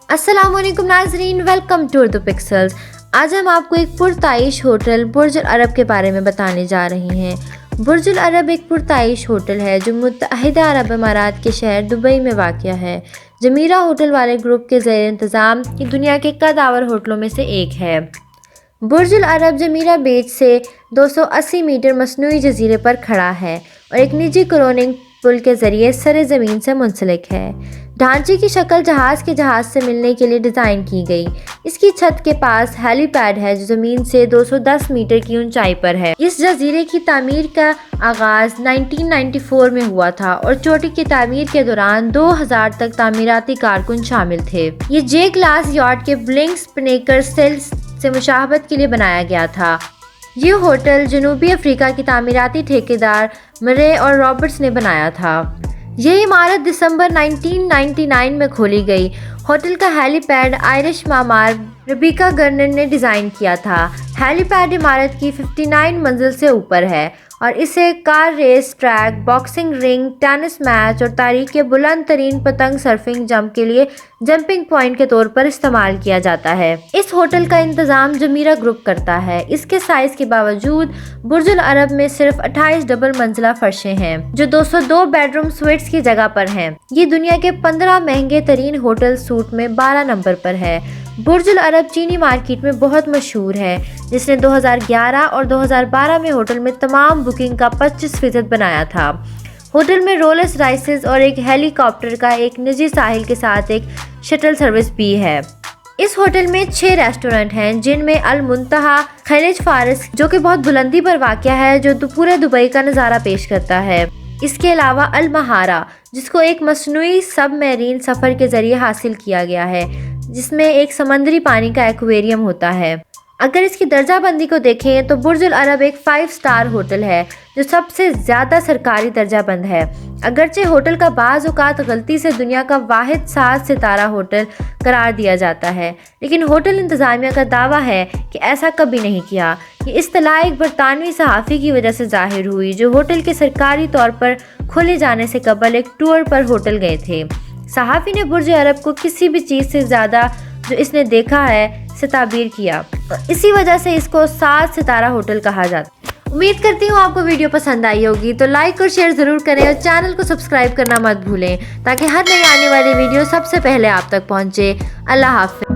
अस्सलाम वालेकुम नाज़रीन, वेलकम टू द पिक्सल्स। आज हम आपको एक पुरताइश होटल बुर्ज अल अरब के बारे में बताने जा रहे हैं। बुर्ज अल अरब एक पुरताइश होटल है जो मुत्तहिदा अरब अमारात के शहर दुबई में वाक़या है। जमीरा होटल वाले ग्रुप के ज़ेर इंतज़ाम ये दुनिया के कदावर होटलों में से एक है। बुर्ज अल अरब जमीरा बीच से 280 मीटर मसनूई जजीरे पर खड़ा है और एक निजी क्रोनिंग पुल के ज़रिए सरे ज़मीन से मुंसलिक है। ढांचे की शक्ल जहाज़ के जहाज़ से मिलने के लिए डिज़ाइन की गई। इसकी छत के पास हेलीपैड है जो ज़मीन से 210 मीटर की ऊंचाई पर है। इस जजीरे की तामीर का आगाज़ 1994 में हुआ था और चोटी की तामीर के दौरान 2000 तक तामीराती कारकुन शामिल थे। ये जे क्लास यॉट के ब्लिंक स्पिनेकर सेल्स से मुशाहबत के लिए बनाया गया था। ये होटल जनूबी अफ्रीका की तामीराती ठेकेदार मरे और रॉबर्ट्स ने बनाया था। ये इमारत दिसंबर 1999 में खोली गई। होटल का हेलीपैड आयरिश मामार रबीका गर्नर ने डिज़ाइन किया था। हेलीपैड इमारत की 59 मंजिल से ऊपर है और इसे car race track, boxing ring, tennis match और तारीख के बुलंद तरीन पतंग सर्फिंग जंप के लिए जंपिंग पॉइंट के तौर पर इस्तेमाल किया जाता है। इस होटल का इंतजाम जमीरा ग्रुप करता है। इसके साइज के बावजूद बुर्ज अल अरब में सिर्फ 28 डबल मंजिला फर्शें हैं जो 202 बेडरूम स्वीट्स की जगह पर हैं। ये दुनिया के 15 महंगे तरीन होटल सूट में 12 नंबर पर है। बुर्ज अल अरब चीनी मार्केट में बहुत मशहूर है, जिसने 2011 और 2012 में होटल में तमाम बुकिंग का 25% बनाया था। होटल में रोल्स राइसेस और एक हेलीकॉप्टर का एक निजी साहिल के साथ एक शटल सर्विस भी है। इस होटल में 6 रेस्टोरेंट हैं जिनमें अल मुंतहा, खलीज फारिस जो कि बहुत बुलंदी पर वाक़या है जो पूरे दुबई का नज़ारा पेश करता है। इसके अलावा अल महारा जिसको एक मसनूई सबमरीन सफ़र के ज़रिए हासिल किया गया है जिसमें एक समंदरी पानी का एक्वेरियम होता है। अगर इसकी दर्जा बंदी को देखें तो बुर्ज अल अरब एक 5 स्टार होटल है जो सबसे ज़्यादा सरकारी दर्जा बंद है। अगरचे होटल का बाज़ औक़ात गलती से दुनिया का वाहिद 7 सितारा होटल करार दिया जाता है, लेकिन होटल इंतज़ामिया का दावा है कि ऐसा कभी नहीं किया। ये इस्तलाह एक बरतानवी सहाफ़ी की वजह से ज़ाहिर हुई जो होटल के सरकारी तौर पर खोले जाने से कबल एक टूर पर होटल गए थे। सहाफ़ी ने बुर्ज अरब को किसी भी चीज़ से ज़्यादा जो इसने देखा है से ताबीर किया, इसी वजह से इसको 7 सितारा होटल कहा जाता है। उम्मीद करती हूँ आपको वीडियो पसंद आई होगी, तो लाइक और शेयर ज़रूर करें और चैनल को सब्सक्राइब करना मत भूलें ताकि हर नई आने वाली वीडियो सबसे पहले आप तक पहुँचे। अल्लाह हाफ़िज़।